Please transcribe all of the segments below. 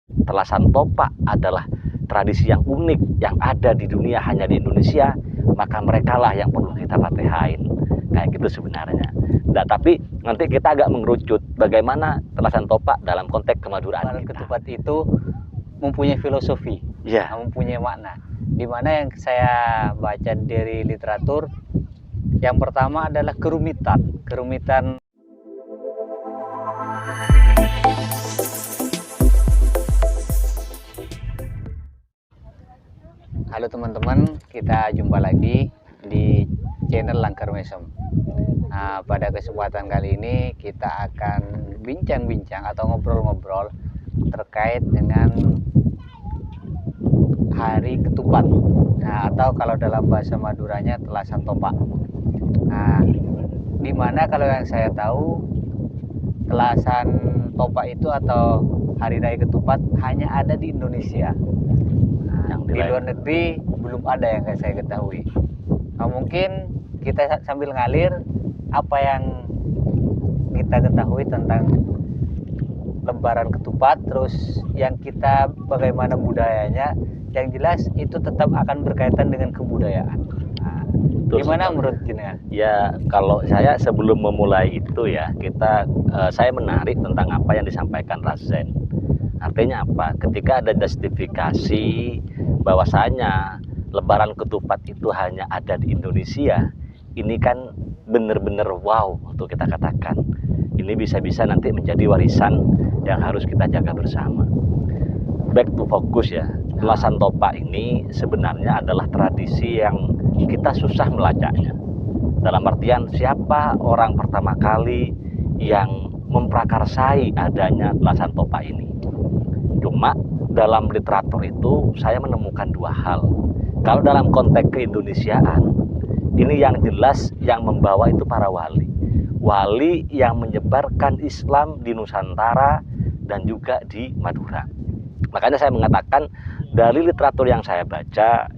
Telasan Topak adalah tradisi yang unik yang ada di dunia, hanya di Indonesia, maka merekalah yang perlu kita fatehain. Kayak gitu sebenarnya. Nah, tapi nanti kita agak mengerucut bagaimana Telasan Topak dalam konteks kemaduraan kita. Ketupat itu mempunyai filosofi, Ya. mempunyai makna. Dimana yang saya baca dari literatur, yang pertama adalah kerumitan. Halo teman-teman, kita jumpa lagi di channel Langkar Mesem. Nah, pada kesempatan kali ini kita akan bincang-bincang atau ngobrol-ngobrol terkait dengan Hari Ketupat. Nah, atau kalau dalam bahasa Maduranya Telasan Topak. Nah, dimana kalau yang saya tahu Telasan Topak itu atau Hari Raya Ketupat hanya ada di Indonesia. Di luar negeri belum ada yang saya ketahui. Nah, mungkin kita sambil ngalir apa yang kita ketahui tentang Lebaran Ketupat, terus yang kita bagaimana budayanya. Yang jelas itu tetap akan berkaitan dengan kebudayaan. Nah, gimana menurut Jina? Ya, kalau saya sebelum memulai itu ya, saya menarik tentang apa yang disampaikan Rasen. Artinya apa? Ketika ada justifikasi bahwasanya Lebaran Ketupat itu hanya ada di Indonesia, ini kan benar-benar wow untuk kita katakan. Ini bisa-bisa nanti menjadi warisan yang harus kita jaga bersama. Back to focus ya. Telasan Topak ini sebenarnya adalah tradisi yang kita susah melacaknya. Dalam artian siapa orang pertama kali yang memprakarsai adanya Telasan Topak ini. Cuma dalam literatur itu saya menemukan dua hal. Kalau dalam konteks keindonesiaan, ini yang jelas yang membawa itu para wali. Wali yang menyebarkan Islam di Nusantara dan juga di Madura. Makanya saya mengatakan dari literatur yang saya baca,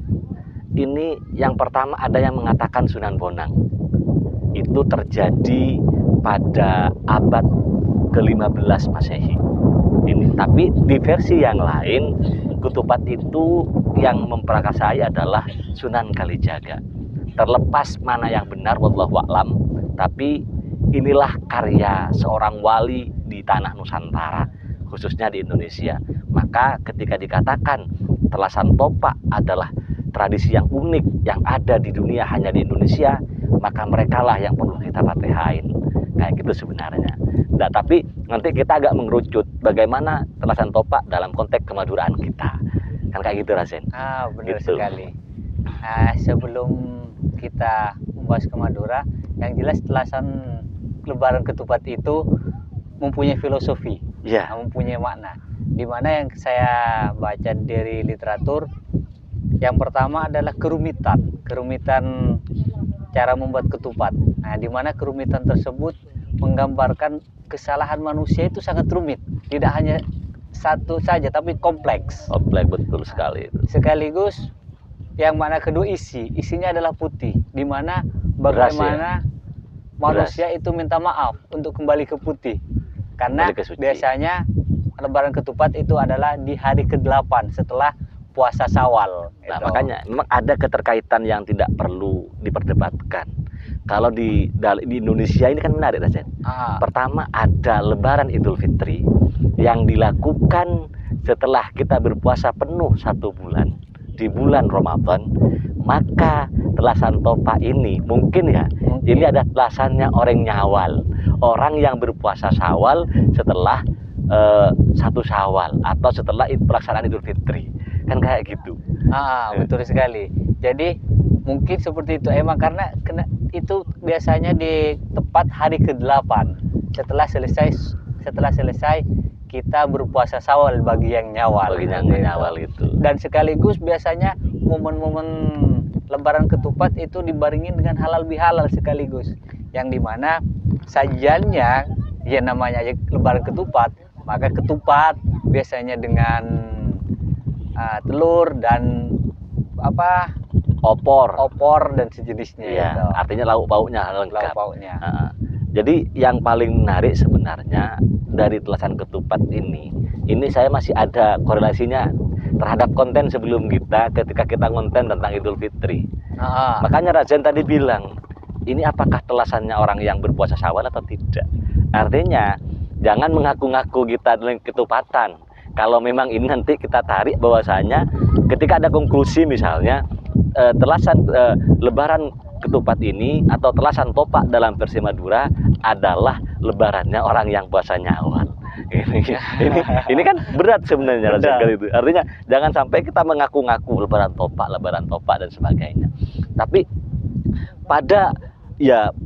ini yang pertama ada yang mengatakan Sunan Bonang. Itu terjadi pada abad ke-15 Masehi. Ini, tapi di versi yang lain, Ketupat itu yang memprakarsai adalah Sunan Kalijaga. Terlepas mana yang benar, wallahu a'lam, tapi inilah karya seorang wali di tanah Nusantara, khususnya di Indonesia. Maka ketika dikatakan Telasan Topak adalah tradisi yang unik yang ada di dunia, hanya di Indonesia, maka merekalah yang perlu kita fatehain. Kayak gitu sebenarnya. Nah, tapi nanti kita agak mengerucut bagaimana Telasan Topak dalam konteks kemaduraan kita. Kan kayak gitu, Rasen. Benar gitu. Sekali. Sebelum kita membahas ke Madura, yang jelas Telasan Lebaran Ketupat itu mempunyai filosofi, mempunyai makna. Dimana yang saya baca dari literatur, yang pertama adalah kerumitan cara membuat ketupat. Nah, dimana kerumitan tersebut menggambarkan kesalahan manusia itu sangat rumit, tidak hanya satu saja tapi kompleks. Betul sekali itu. Sekaligus yang mana kedua isinya adalah putih, dimana bagaimana manusia itu minta maaf untuk kembali ke putih, karena biasanya Lebaran Ketupat itu adalah di hari ke-8 setelah puasa Syawal. Nah, makanya memang ada keterkaitan yang tidak perlu diperdebatkan. Kalau di Indonesia ini kan menarik, Rasen. Pertama ada Lebaran Idul Fitri yang dilakukan setelah kita berpuasa penuh 1 bulan di bulan Ramadan. Maka Telasan Topak ini mungkin ini ada telasannya orang Nyawal, orang yang berpuasa Syawal setelah 1 Syawal atau setelah pelaksanaan Idul Fitri, kan kayak gitu. Betul sekali. Jadi mungkin seperti itu emang karena itu biasanya di tepat hari ke-8 setelah selesai kita berpuasa Syawal bagi yang Nyawal. Itu. Dan sekaligus biasanya momen-momen Lebaran Ketupat itu dibaringin dengan halal bihalal sekaligus, yang dimana sajiannya ya namanya aja Lebaran Ketupat, maka ketupat biasanya dengan telur dan opor dan sejenisnya. Artinya lauk pauknya lengkap. Jadi yang paling menarik sebenarnya dari Telasan Ketupat ini saya masih ada korelasinya terhadap konten sebelum ketika kita konten tentang Idul Fitri. Makanya Rajen tadi bilang, ini apakah telasannya orang yang berpuasa Syawal atau tidak? Artinya jangan mengaku-ngaku kita dengan ketupatan. Kalau memang ini nanti kita tarik bahwasanya ketika ada konklusi misalnya telasan Lebaran Ketupat ini atau telasan Topak dalam versi Madura adalah lebarannya orang yang puasa Nyawal. Ini kan berat sebenarnya kali itu. Artinya jangan sampai kita mengaku-ngaku lebaran Topak dan sebagainya. Tapi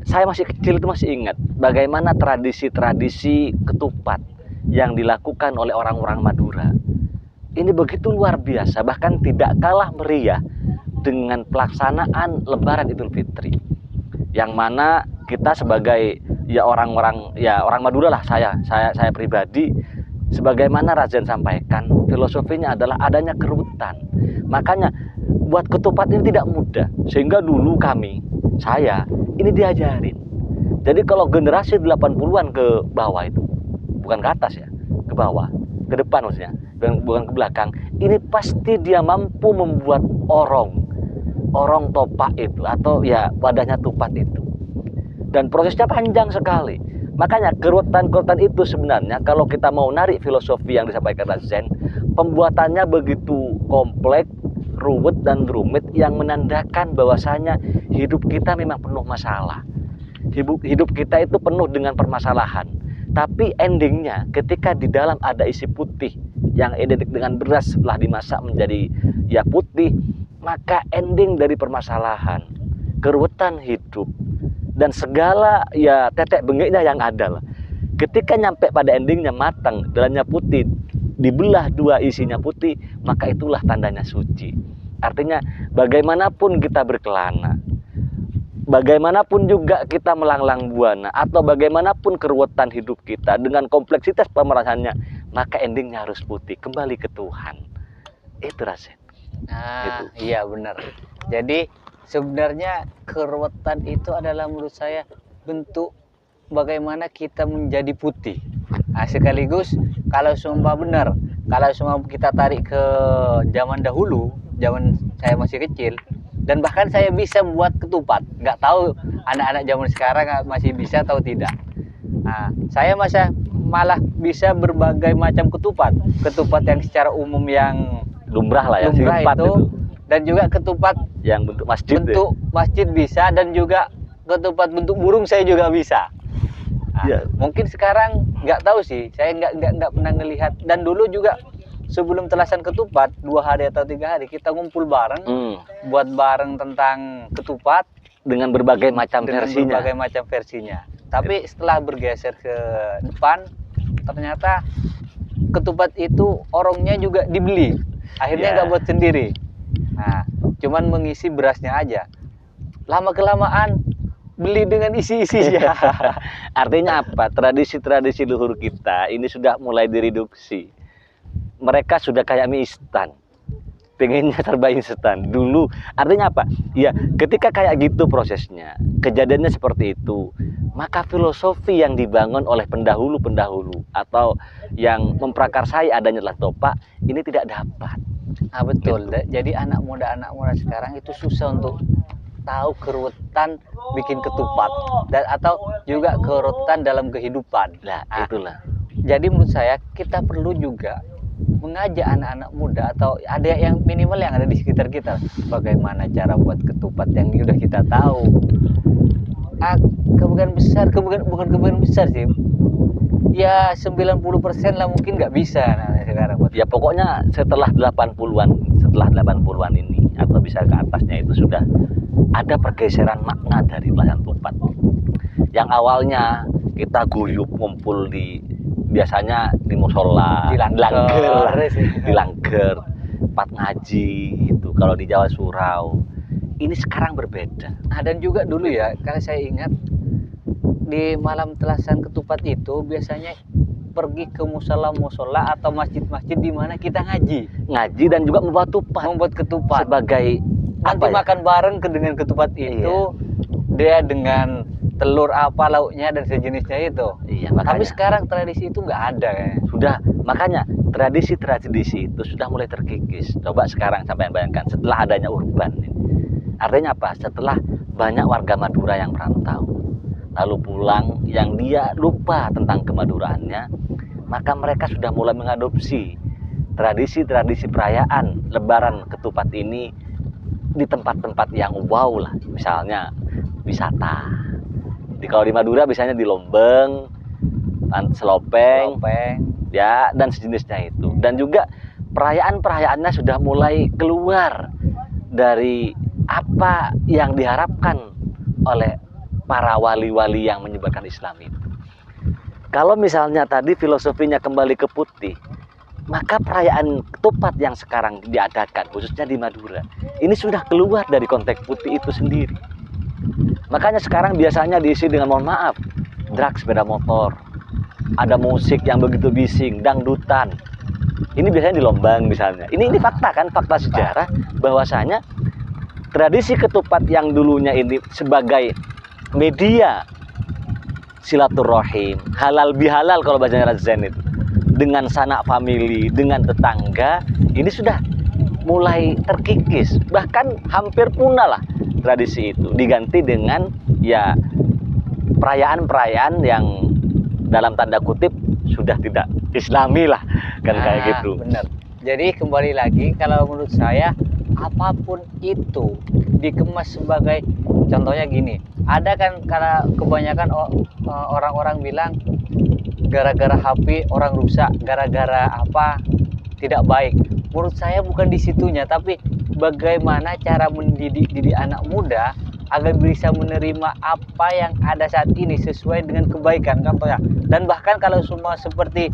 saya masih kecil itu masih ingat bagaimana tradisi-tradisi ketupat yang dilakukan oleh orang-orang Madura. Ini begitu luar biasa, bahkan tidak kalah meriah dengan pelaksanaan Lebaran Idul Fitri. Yang mana kita sebagai orang Madura lah, saya pribadi, sebagaimana Rajen sampaikan, filosofinya adalah adanya kerutan. Makanya buat ketupat ini tidak mudah, sehingga dulu saya ini diajarin. Jadi kalau generasi 80-an ke bawah itu, bukan ke atas ya, ke bawah, ke depan maksudnya, bukan ke belakang, ini pasti dia mampu membuat orong topak itu atau wadahnya tupat itu. Dan prosesnya panjang sekali. Makanya kerutan-kerutan itu sebenarnya kalau kita mau narik filosofi yang disampaikan Rajen, pembuatannya begitu kompleks, ruwet dan rumit yang menandakan bahwasanya hidup kita memang penuh masalah. Hidup kita itu penuh dengan permasalahan. Tapi endingnya ketika di dalam ada isi putih yang identik dengan beras setelah dimasak menjadi putih, maka ending dari permasalahan, keruwetan hidup dan segala tetek bengeknya yang ada lah. Ketika nyampe pada endingnya matang, dalamnya putih, dibelah dua isinya putih, maka itulah tandanya suci. Artinya bagaimanapun kita berkelana, bagaimanapun juga kita melanglang buana, atau bagaimanapun keruwetan hidup kita dengan kompleksitas pemerasannya, maka endingnya harus putih, kembali ke Tuhan. Itu Rasen. Iya benar. Jadi sebenarnya keruwetan itu adalah menurut saya bentuk bagaimana kita menjadi putih. Sekaligus kalau sumpah benar, kalau semua kita tarik ke zaman dahulu, zaman saya masih kecil, dan bahkan saya bisa buat ketupat. Nggak tahu anak-anak zaman sekarang masih bisa atau tidak. Saya malah bisa berbagai macam ketupat yang secara umum yang lumrah lah ya, lumrah itu, dan juga ketupat yang bentuk masjid, masjid bisa, dan juga ketupat bentuk burung saya juga bisa. Mungkin sekarang nggak tahu sih, saya nggak pernah ngelihat. Dan dulu juga sebelum Telasan Ketupat 2 hari atau 3 hari kita ngumpul bareng, buat bareng tentang ketupat dengan berbagai macam versinya. Tapi setelah bergeser ke depan, ternyata ketupat itu orangnya juga dibeli. Akhirnya nggak buat sendiri. Cuman mengisi berasnya aja. Lama kelamaan beli dengan isi-isinya. Artinya apa? Tradisi-tradisi luhur kita ini sudah mulai direduksi. Mereka sudah kayak mie instan, pengennya serba instan dulu. Artinya apa? Ketika kayak gitu prosesnya, kejadiannya seperti itu, maka filosofi yang dibangun oleh pendahulu atau yang memprakarsai adanya adalah topak ini tidak dapat. Betul. Jadi anak muda sekarang itu susah untuk tahu keruwetan bikin ketupat atau juga keruwetan dalam kehidupan. Itulah. Jadi menurut saya kita perlu juga mengajak anak-anak muda atau ada yang minimal yang ada di sekitar kita, bagaimana cara buat ketupat yang sudah kita tahu. Bukan kemungkinan besar sih. 90% lah mungkin nggak bisa sekarang. Pokoknya setelah 80-an ini atau bisa ke atasnya itu sudah ada pergeseran makna dari Telasan Ketupat. Yang awalnya kita guyup ngumpul biasanya di musola, di langger, tempat ngaji itu kalau di Jawa Surau. Ini sekarang berbeda. Dan juga dulu karena saya ingat di malam Telasan Ketupat itu biasanya pergi ke musola atau masjid-masjid di mana kita ngaji dan juga membuat ketupat sebagai nanti makan bareng dengan ketupat itu. dia dengan telur apa lauknya dan sejenisnya itu. Iya, Tapi makanya sekarang tradisi itu nggak ada kayaknya. sudah, makanya tradisi-tradisi itu sudah mulai terkikis. Coba sekarang sampai bayangkan setelah adanya urban ini. Artinya apa? Setelah banyak warga Madura yang merantau lalu pulang, yang dia lupa tentang kemaduraannya, maka mereka sudah mulai mengadopsi tradisi-tradisi perayaan Lebaran Ketupat ini di tempat-tempat yang wow lah, misalnya wisata. Kalau di Madura biasanya di Lombeng, Selopeng, ya, dan sejenisnya itu. Dan juga perayaan-perayaannya sudah mulai keluar dari apa yang diharapkan oleh para wali-wali yang menyebarkan Islam itu. Kalau misalnya tadi filosofinya kembali ke putih, maka perayaan ketupat yang sekarang diadakan khususnya di Madura ini sudah keluar dari konteks putih itu sendiri. Makanya sekarang biasanya diisi dengan, mohon maaf, drag sepeda motor, ada musik yang begitu bising, dangdutan. Ini biasanya di Lombang misalnya. Ini fakta kan, fakta sejarah bahwasanya tradisi ketupat yang dulunya ini sebagai media silaturahim, halal bihalal kalau bahasanya Razen itu, dengan sanak famili, dengan tetangga, ini sudah mulai terkikis, bahkan hampir punah lah tradisi itu, diganti dengan ya perayaan-perayaan yang dalam tanda kutip sudah tidak islami lah, kan kayak gitu. Benar. Jadi kembali lagi, kalau menurut saya apapun itu dikemas sebagai, contohnya gini, ada kan karena kebanyakan orang-orang bilang gara-gara HP orang rusak, gara-gara apa tidak baik. Menurut saya bukan di situnya, tapi bagaimana cara mendidik anak muda agar bisa menerima apa yang ada saat ini sesuai dengan kebaikan, contohnya. Dan bahkan kalau semua seperti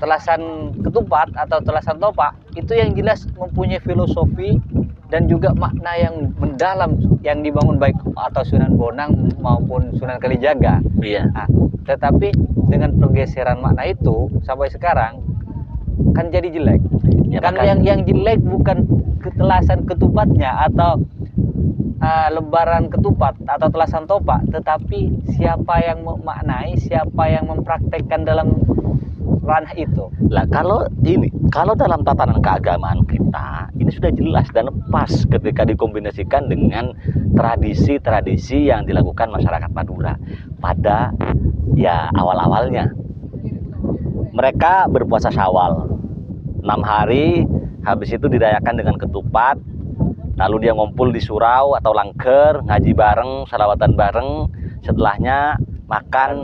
telasan ketupat atau telasan topak, itu yang jelas mempunyai filosofi dan juga makna yang mendalam yang dibangun baik atau Sunan Bonang maupun Sunan Kalijaga. Iya. Nah, tetapi dengan pergeseran makna itu sampai sekarang kan jadi jelek. Ya, kan makanya yang jelek bukan ketelasan ketupatnya atau lebaran ketupat atau telasan topak, tetapi siapa yang memaknai, siapa yang mempraktekkan dalam ranah itu. Lah kalau dalam tatanan keagamaan kita ini sudah jelas dan pas ketika dikombinasikan dengan tradisi-tradisi yang dilakukan masyarakat Madura pada ya awal-awalnya. Mereka berpuasa Syawal 6 hari, habis itu dirayakan dengan ketupat, lalu dia ngumpul di surau atau langker, ngaji bareng, salawatan bareng, setelahnya makan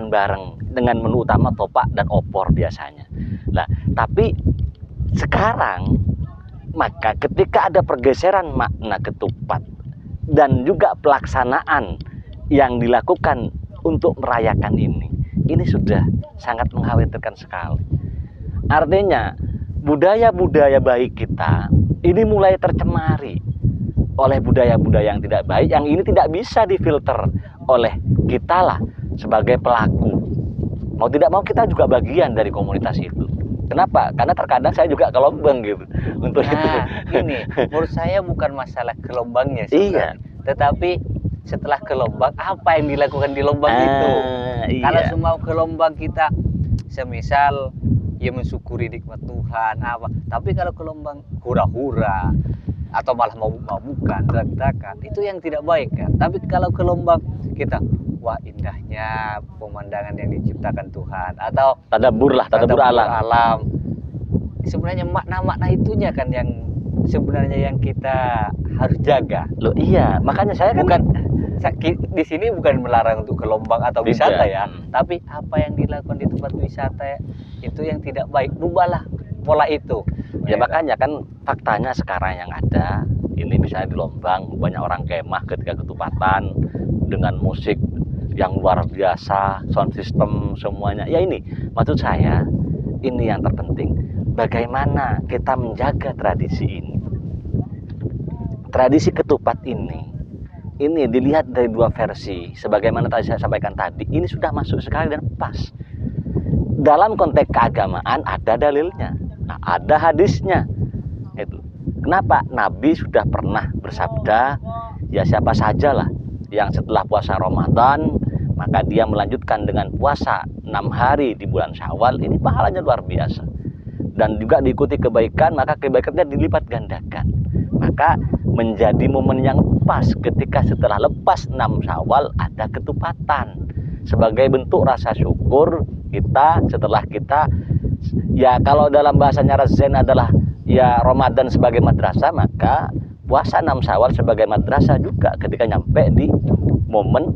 bareng dengan menu utama topak dan opor biasanya. Nah, tapi sekarang maka ketika ada pergeseran makna ketupat dan juga pelaksanaan yang dilakukan untuk merayakan ini sudah sangat mengkhawatirkan sekali. Artinya budaya-budaya baik kita ini mulai tercemari oleh budaya-budaya yang tidak baik, yang ini tidak bisa difilter oleh kita lah sebagai pelaku. Mau tidak mau kita juga bagian dari komunitas itu. Kenapa? Karena terkadang saya juga ke Lombang gitu untuk itu. Ini menurut saya bukan masalah ke Lombangnya sebenarnya. Iya. Tetapi setelah ke Lombang, apa yang dilakukan di Lombang itu? Iya. Kalau semua ke Lombang kita semisal ya mensyukuri nikmat Tuhan apa. Tapi kalau ke Lombang hura-hura atau malah mabuk-mabukan, berantakan, itu yang tidak baik kan. Tapi kalau ke Lombang kita, wah indahnya pemandangan yang diciptakan Tuhan, atau tadabbur alam. Sebenarnya makna-makna itunya kan yang sebenarnya yang kita harus jaga. Loh iya, makanya saya kan di sini bukan melarang untuk ke Lombang atau Tidak. wisata ya, tapi apa yang dilakukan di tempat wisata itu yang tidak baik, rubahlah pola itu. Ya makanya kan faktanya sekarang yang ada ini misalnya di Lombang banyak orang kemah ketika ketupatan dengan musik yang luar biasa, sound system semuanya. Ya ini maksud saya, ini yang terpenting. Bagaimana kita menjaga tradisi ini. Tradisi ketupat ini dilihat dari dua versi. Sebagaimana tadi saya sampaikan tadi, ini sudah masuk sekali dan pas. Dalam konteks keagamaan ada dalilnya. Nah, ada hadisnya. Itu. Kenapa? Nabi sudah pernah bersabda, ya siapa sajalah yang setelah puasa Ramadan maka dia melanjutkan dengan puasa 6 hari di bulan Syawal, ini pahalanya luar biasa. Dan juga diikuti kebaikan, maka kebaikannya dilipat gandakan. Maka menjadi momen yang pas ketika setelah lepas 6 Syawal ada ketupatan. Sebagai bentuk rasa syukur kita setelah kita, ya kalau dalam bahasanya Razain adalah ya Ramadan sebagai madrasah, maka puasa 6 Syawal sebagai madrasah juga ketika nyampe di momen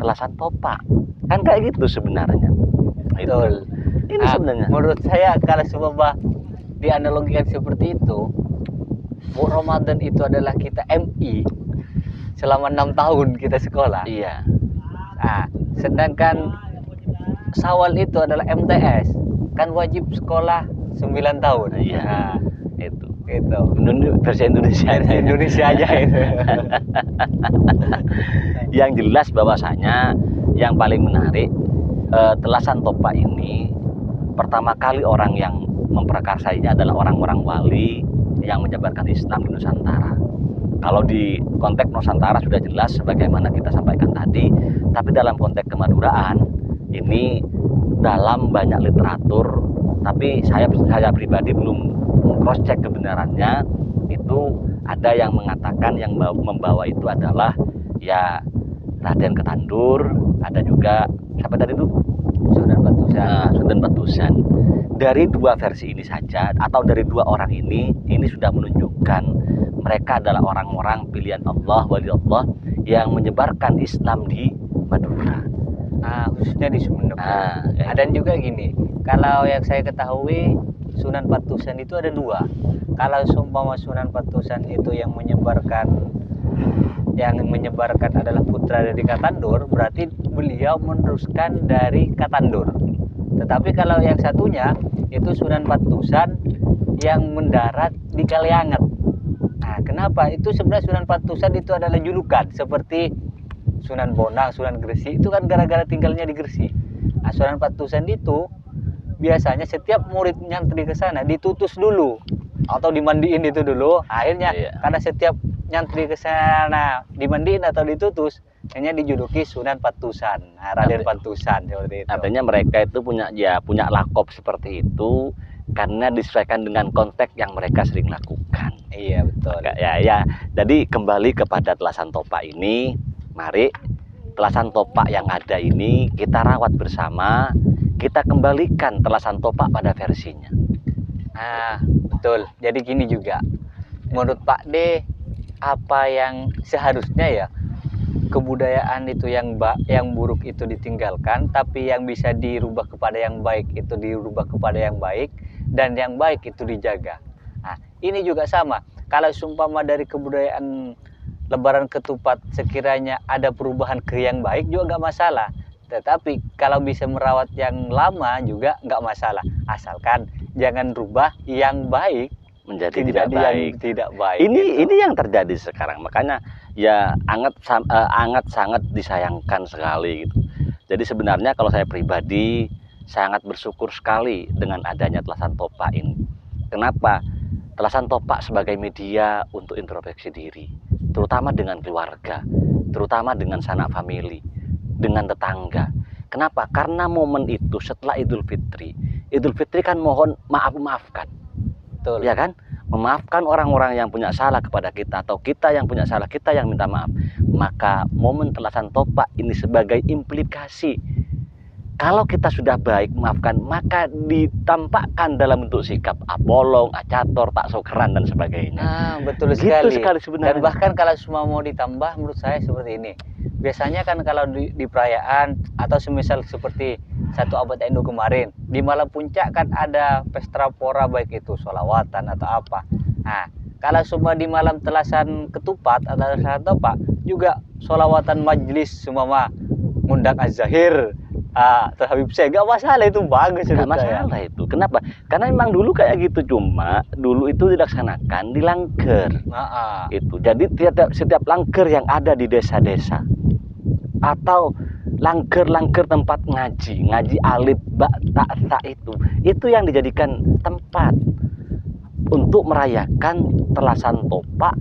Telasan Topak. Kan kayak gitu sebenarnya. Betul. Ini sebenarnya. Menurut saya kalau sebab dianalogikan seperti itu, Ramadan itu adalah kita MI selama 6 tahun kita sekolah. Iya. Nah, sedangkan Syawal itu adalah MTS, kan wajib sekolah 9 tahun. Iya. Nah, Itu. itu. Versi Indonesia. Versi Indonesia aja itu. Yang jelas bahwasanya yang paling menarik Telasan Topak ini pertama kali orang yang memprakarsainya adalah orang-orang wali yang menyebarkan Islam di Nusantara. Kalau di konteks Nusantara sudah jelas sebagaimana kita sampaikan tadi, tapi dalam konteks kemaduraan ini dalam banyak literatur, tapi saya pribadi belum cross check kebenarannya, itu ada yang mengatakan yang membawa itu adalah ya Raden Ketandur, ada juga siapa tadi itu? Sunan Batusan. Nah, Sunan Batusan. Dari dua versi ini saja atau dari dua orang ini sudah menunjukkan mereka adalah orang-orang pilihan Allah, wali Allah yang menyebarkan Islam di Madura. Nah, khususnya di Sumeneb. Nah, Dan juga gini, kalau yang saya ketahui Sunan Batusan itu ada dua. Kalau seumpama Sunan Batusan itu yang menyebarkan adalah putra dari Katandur, berarti beliau meneruskan dari Katandur. Tetapi kalau yang satunya itu Sunan Batusan yang mendarat di Kalianget. Nah, kenapa? Itu sebenarnya Sunan Batusan itu adalah julukan seperti Sunan Bonang, Sunan Gresik itu kan gara-gara tinggalnya di Gresik. Nah, Sunan Batusan itu biasanya setiap murid nyantri ke sana ditutus dulu atau dimandiin itu dulu. Akhirnya karena setiap nyantri ke sana dimandiin atau ditutus, hanya dijuluki Sunan Batusan. Nah, Raden Batusan seperti itu. Artinya mereka itu punya lakop seperti itu karena disesuaikan dengan konteks yang mereka sering lakukan. Iya, betul. Ya. Jadi kembali kepada Telasan Topak ini, mari Telasan Topak yang ada ini kita rawat bersama, kita kembalikan Telasan Topak pada versinya. Nah, betul. Jadi gini juga, menurut Pak D, apa yang seharusnya ya kebudayaan itu yang buruk itu ditinggalkan, tapi yang bisa dirubah kepada yang baik itu dirubah kepada yang baik, dan yang baik itu dijaga. Nah, ini juga sama. Kalau seumpama dari kebudayaan Lebaran Ketupat sekiranya ada perubahan ke yang baik juga nggak masalah. Tetapi kalau bisa merawat yang lama juga nggak masalah, asalkan jangan rubah yang baik menjadi tidak baik. Ini yang terjadi sekarang. Makanya ya sangat disayangkan sekali gitu. Jadi sebenarnya kalau saya pribadi sangat bersyukur sekali dengan adanya Telasan Topak ini. Kenapa? Telasan Topak sebagai media untuk introspeksi diri, terutama dengan keluarga, terutama dengan sanak famili, dengan tetangga. Kenapa? Karena momen itu setelah Idul Fitri. Idul Fitri kan mohon maafkan. Betul. Ya kan? Memaafkan orang-orang yang punya salah kepada kita, atau kita yang punya salah, kita yang minta maaf. Maka momen Telasan Topak ini sebagai implikasi, kalau kita sudah baik maafkan, maka ditampakkan dalam bentuk sikap abolong, acator, tak sokeran dan sebagainya. Nah, betul gitu sekali sebenarnya. Dan bahkan kalau semua mau ditambah, menurut saya seperti ini. Biasanya kan kalau di perayaan atau semisal seperti 1 abad NU kemarin, di malam puncak kan ada pesta pora, baik itu sholawatan atau apa. Nah, kalau semua di malam Telasan Ketupat atau Telasan Topak juga sholawatan majelis semua ngundang Az-Zahir, terus Habib Syekh, gak masalah, itu bagus. Gak masalah itu. Kenapa? Karena memang dulu kayak gitu, cuma dulu itu dilaksanakan di langker. Itu. Jadi setiap langker yang ada di desa-desa atau langker tempat ngaji alif ba ta itu yang dijadikan tempat untuk merayakan Telasan Topak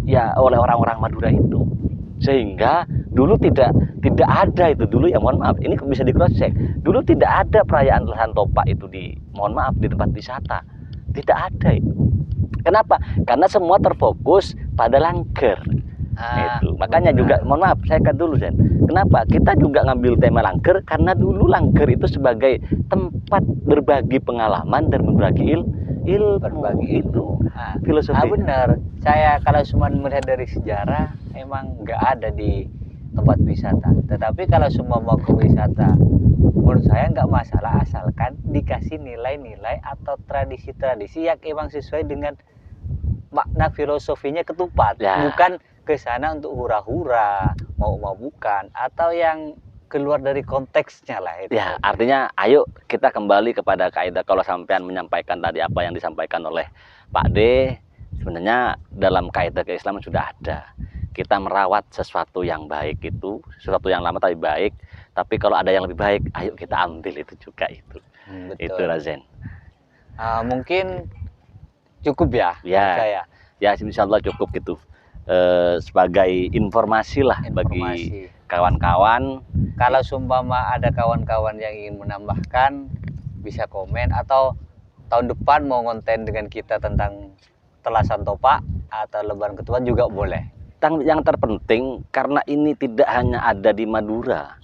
ya oleh orang-orang Madura itu, sehingga Dulu tidak ada itu dulu ya, mohon maaf, ini bisa di cross check. Dulu tidak ada perayaan Telasan Topak itu mohon maaf, di tempat wisata. Tidak ada itu. Kenapa? Karena semua terfokus pada Langker. Itu. Makanya benar. juga mohon maaf, saya kata dulu Zen. Kenapa? Kita juga ngambil tema Langker karena dulu Langker itu sebagai tempat berbagi pengalaman dan berbagi Berbagi itu. Nah, Filosofi. benar. Saya kalau cuma melihat dari sejarah emang nggak ada di tempat wisata. Tetapi kalau semua mau ke wisata, menurut saya nggak masalah asalkan dikasih nilai-nilai atau tradisi-tradisi yang emang sesuai dengan makna filosofinya ketupat. Ya. Bukan ke sana untuk hura-hura, mau-mabukan atau yang keluar dari konteksnya lah itu. Ya, artinya ayo kita kembali kepada kaidah. Kalau sampean menyampaikan tadi apa yang disampaikan oleh Pak D, sebenarnya dalam kaidah keislaman sudah ada. Kita merawat sesuatu yang baik itu, sesuatu yang lama tapi baik. Tapi kalau ada yang lebih baik, ayo kita ambil itu juga itu. Betul. Itu Razen. Mungkin cukup ya, Ya. saya. Ya, insya Allah cukup gitu. Sebagai informasi lah bagi kawan-kawan. Kalau sumpama ada kawan-kawan yang ingin menambahkan, bisa komen, atau tahun depan mau konten dengan kita tentang Telasan Topak atau Lebaran Ketupat juga boleh. Yang terpenting karena ini tidak hanya ada di Madura,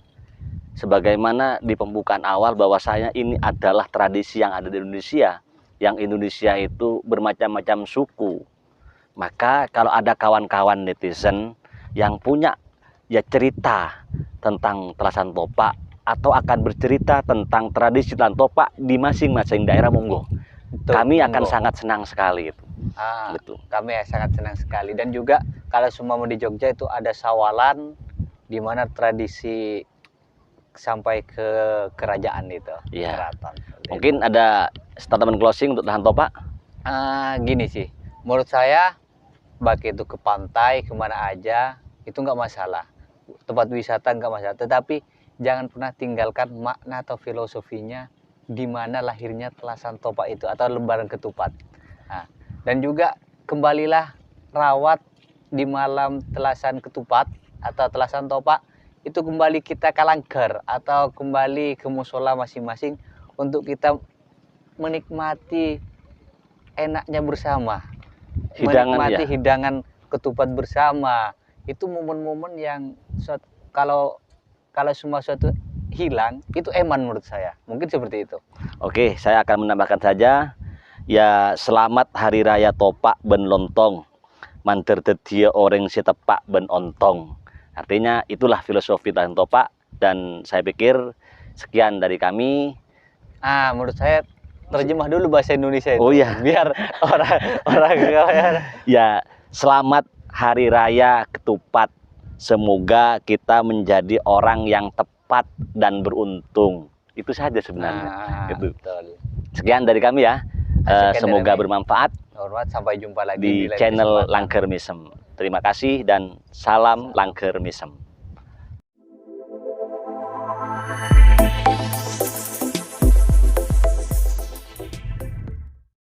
sebagaimana di pembukaan awal bahwasanya ini adalah tradisi yang ada di Indonesia, yang Indonesia itu bermacam-macam suku. Maka kalau ada kawan-kawan netizen yang punya ya cerita tentang Telasan Topak atau akan bercerita tentang tradisi Telasan Topak di masing-masing daerah, monggo. Betul, Kami akan monggo. sangat senang sekali itu. Betul. Kami sangat senang sekali. Dan juga kalau semua di Jogja itu ada sawalan di mana tradisi sampai ke kerajaan itu. Iya. Keraton. Mungkin ada statement closing untuk Telasan Topak? Gini sih, menurut saya baik itu ke pantai kemana aja itu nggak masalah, tempat wisata nggak masalah, tetapi jangan pernah tinggalkan makna atau filosofinya di mana lahirnya Telasan Topak itu atau Lebaran Ketupat. Dan juga kembalilah rawat di malam Telasan Ketupat atau Telasan Topak itu, kembali kita ke Langker atau kembali ke musola masing-masing untuk kita menikmati enaknya bersama, menikmati hidangan ketupat bersama. Itu momen-momen yang kalau semua suatu hilang itu eman menurut saya. Mungkin seperti itu. Oke, saya akan menambahkan saja ya, selamat Hari Raya Topak ben lontong, manter dedia orang si tepak ben ontong. Artinya itulah filosofi Telasan Topak, dan saya pikir sekian dari kami. Menurut saya terjemah dulu bahasa Indonesia itu. Oh iya, biar orang ya, selamat Hari Raya Ketupat. Semoga kita menjadi orang yang tepat dan beruntung. Itu saja sebenarnya. Gitu. Betul. Sekian dari kami ya. Semoga bermanfaat. Hormat, sampai jumpa lagi di channel Langker Misem. Terima kasih dan salam Langker Misem.